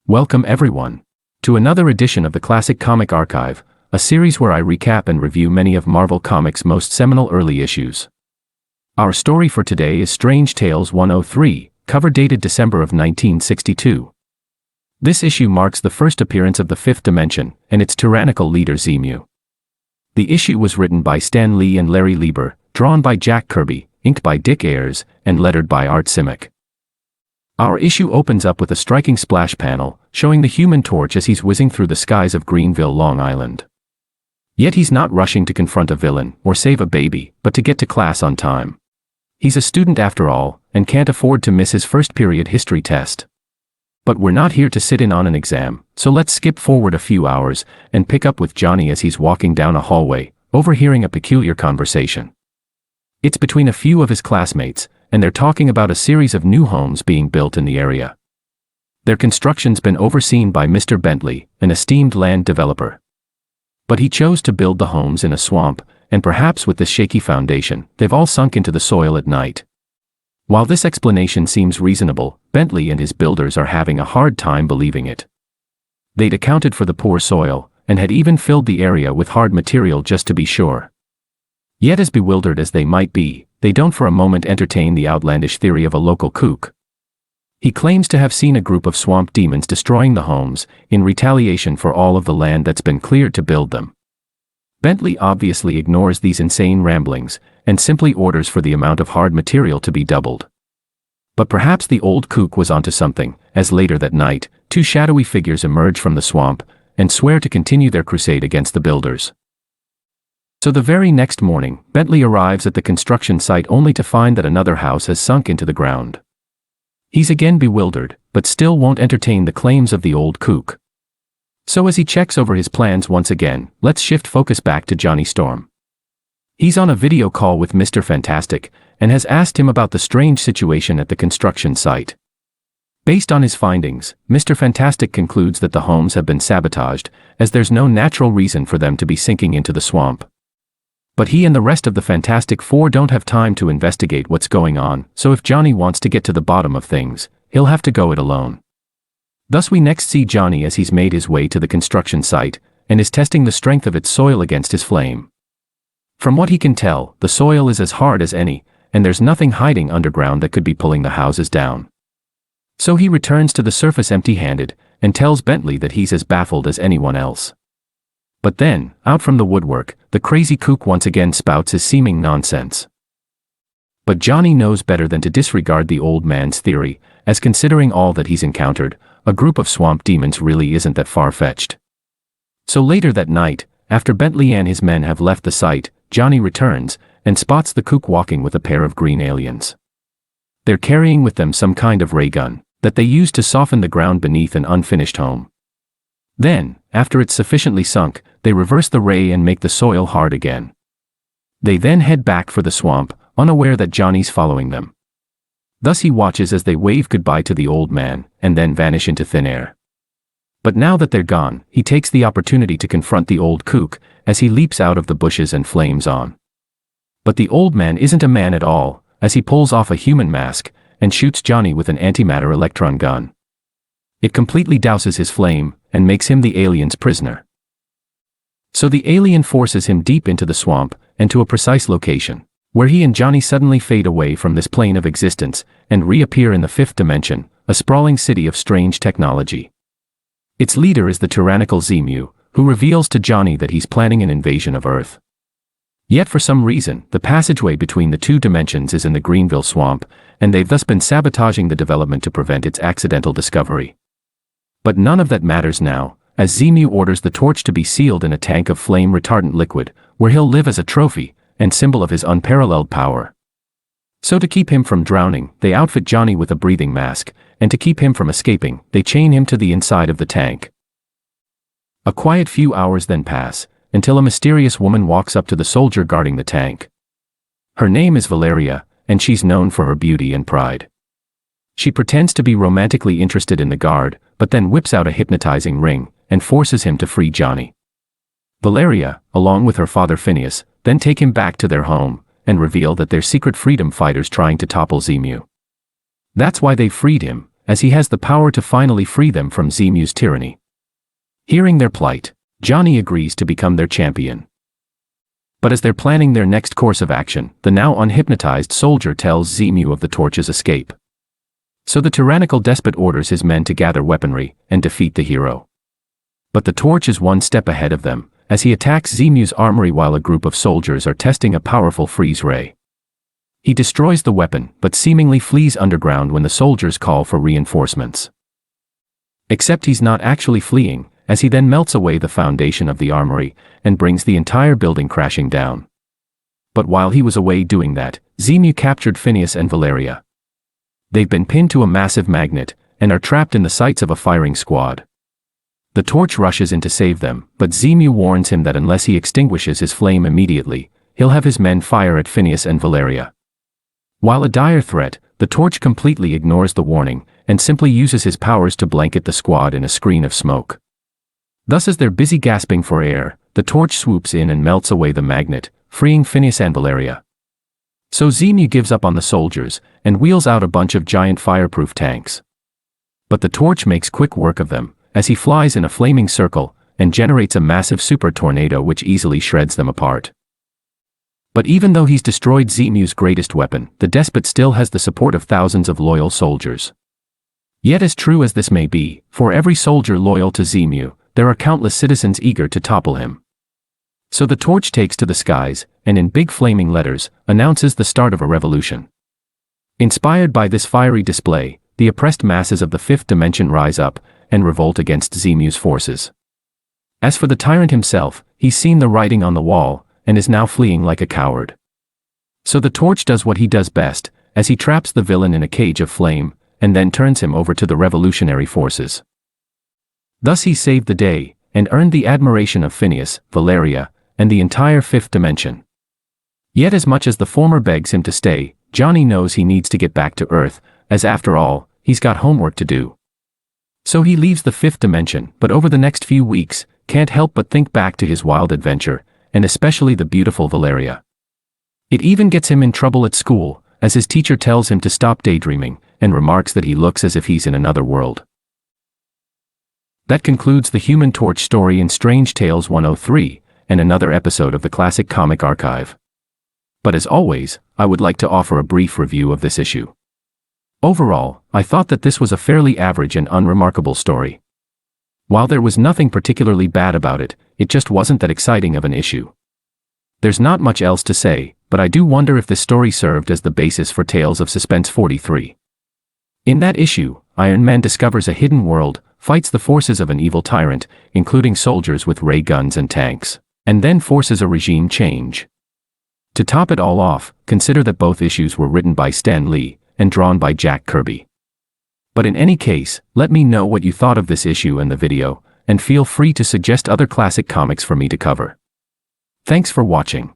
Welcome everyone to another edition of the Classic Comic Archive, a series where I recap and review many of Marvel Comics' most seminal early issues. Our story for today is Strange Tales 103, cover dated December of 1962. This issue marks the first appearance of the Fifth Dimension and its tyrannical leader Zemu. The issue was written by Stan Lee and Larry Lieber, drawn by Jack Kirby, inked by Dick Ayers, and lettered by Art Simek. Our issue opens up with a striking splash panel, showing the Human Torch as he's whizzing through the skies of Greenville, Long Island. Yet he's not rushing to confront a villain or save a baby, but to get to class on time. He's a student after all, and can't afford to miss his first period history test. But we're not here to sit in on an exam, so let's skip forward a few hours and pick up with Johnny as he's walking down a hallway, overhearing a peculiar conversation. It's between a few of his classmates, and they're talking about a series of new homes being built in the area. Their construction's been overseen by Mr. Bentley, an esteemed land developer. But he chose to build the homes in a swamp, and perhaps with this shaky foundation, they've all sunk into the soil at night. While this explanation seems reasonable, Bentley and his builders are having a hard time believing it. They'd accounted for the poor soil, and had even filled the area with hard material just to be sure. Yet as bewildered as they might be, they don't for a moment entertain the outlandish theory of a local kook. He claims to have seen a group of swamp demons destroying the homes, in retaliation for all of the land that's been cleared to build them. Bentley obviously ignores these insane ramblings, and simply orders for the amount of hard material to be doubled. But perhaps the old kook was onto something, as later that night, two shadowy figures emerge from the swamp, and swear to continue their crusade against the builders. So the very next morning, Bentley arrives at the construction site only to find that another house has sunk into the ground. He's again bewildered, but still won't entertain the claims of the old kook. So as he checks over his plans once again, let's shift focus back to Johnny Storm. He's on a video call with Mr. Fantastic, and has asked him about the strange situation at the construction site. Based on his findings, Mr. Fantastic concludes that the homes have been sabotaged, as there's no natural reason for them to be sinking into the swamp. But he and the rest of the Fantastic Four don't have time to investigate what's going on, so if Johnny wants to get to the bottom of things, he'll have to go it alone. Thus we next see Johnny as he's made his way to the construction site, and is testing the strength of its soil against his flame. From what he can tell, the soil is as hard as any, and there's nothing hiding underground that could be pulling the houses down. So he returns to the surface empty-handed, and tells Bentley that he's as baffled as anyone else. But then, out from the woodwork, the crazy kook once again spouts his seeming nonsense. But Johnny knows better than to disregard the old man's theory, as considering all that he's encountered, a group of swamp demons really isn't that far-fetched. So later that night, after Bentley and his men have left the site, Johnny returns, and spots the kook walking with a pair of green aliens. They're carrying with them some kind of ray gun, that they use to soften the ground beneath an unfinished home. Then, after it's sufficiently sunk, they reverse the ray and make the soil hard again. They then head back for the swamp, unaware that Johnny's following them. Thus he watches as they wave goodbye to the old man, and then vanish into thin air. But now that they're gone, he takes the opportunity to confront the old kook, as he leaps out of the bushes and flames on. But the old man isn't a man at all, as he pulls off a human mask, and shoots Johnny with an antimatter electron gun. It completely douses his flame, and makes him the alien's prisoner. So the alien forces him deep into the swamp, and to a precise location, where he and Johnny suddenly fade away from this plane of existence, and reappear in the Fifth Dimension, a sprawling city of strange technology. Its leader is the tyrannical Zemu, who reveals to Johnny that he's planning an invasion of Earth. Yet for some reason, the passageway between the two dimensions is in the Greenville swamp, and they've thus been sabotaging the development to prevent its accidental discovery. But none of that matters now, as Zemu orders the torch to be sealed in a tank of flame-retardant liquid, where he'll live as a trophy, and symbol of his unparalleled power. So to keep him from drowning, they outfit Johnny with a breathing mask, and to keep him from escaping, they chain him to the inside of the tank. A quiet few hours then pass, until a mysterious woman walks up to the soldier guarding the tank. Her name is Valeria, and she's known for her beauty and pride. She pretends to be romantically interested in the guard, but then whips out a hypnotizing ring, and forces him to free Johnny. Valeria, along with her father Phineas, then take him back to their home, and reveal that they're secret freedom fighters trying to topple Zemu. That's why they freed him, as he has the power to finally free them from Zemu's tyranny. Hearing their plight, Johnny agrees to become their champion. But as they're planning their next course of action, the now unhypnotized soldier tells Zemu of the Torch's escape. So the tyrannical despot orders his men to gather weaponry and defeat the hero. But the Torch is one step ahead of them, as he attacks Zemu's armory while a group of soldiers are testing a powerful freeze ray. He destroys the weapon, but seemingly flees underground when the soldiers call for reinforcements. Except he's not actually fleeing, as he then melts away the foundation of the armory and brings the entire building crashing down. But while he was away doing that, Zemu captured Phineas and Valeria. They've been pinned to a massive magnet and are trapped in the sights of a firing squad. The Torch rushes in to save them, but Zemu warns him that unless he extinguishes his flame immediately, he'll have his men fire at Phineas and Valeria. While a dire threat, the Torch completely ignores the warning and simply uses his powers to blanket the squad in a screen of smoke. Thus, as they're busy gasping for air, the Torch swoops in and melts away the magnet, freeing Phineas and Valeria. So Zemu gives up on the soldiers and wheels out a bunch of giant fireproof tanks. But the Torch makes quick work of them, as he flies in a flaming circle and generates a massive super tornado which easily shreds them apart. But even though he's destroyed Zemu's greatest weapon, the despot still has the support of thousands of loyal soldiers. Yet as true as this may be, for every soldier loyal to Zemu, there are countless citizens eager to topple him. So the Torch takes to the skies, and in big flaming letters, announces the start of a revolution. Inspired by this fiery display, the oppressed masses of the fifth dimension rise up and revolt against Zemu's forces. As for the tyrant himself, he's seen the writing on the wall, and is now fleeing like a coward. So the Torch does what he does best, as he traps the villain in a cage of flame, and then turns him over to the revolutionary forces. Thus he saved the day, and earned the admiration of Phineas, Valeria, and the entire fifth dimension. Yet as much as the former begs him to stay, Johnny knows he needs to get back to Earth, as after all, he's got homework to do. So he leaves the fifth dimension, but over the next few weeks, can't help but think back to his wild adventure, and especially the beautiful Valeria. It even gets him in trouble at school, as his teacher tells him to stop daydreaming, and remarks that he looks as if he's in another world. That concludes the Human Torch story in Strange Tales 103, and another episode of the Classic Comic Archive. But as always, I would like to offer a brief review of this issue. Overall, I thought that this was a fairly average and unremarkable story. While there was nothing particularly bad about it, it just wasn't that exciting of an issue. There's not much else to say, but I do wonder if this story served as the basis for Tales of Suspense 43. In that issue, Iron Man discovers a hidden world, fights the forces of an evil tyrant, including soldiers with ray guns and tanks, and then forces a regime change. To top it all off, consider that both issues were written by Stan Lee and drawn by Jack Kirby. But in any case, let me know what you thought of this issue and the video, and feel free to suggest other classic comics for me to cover. Thanks for watching.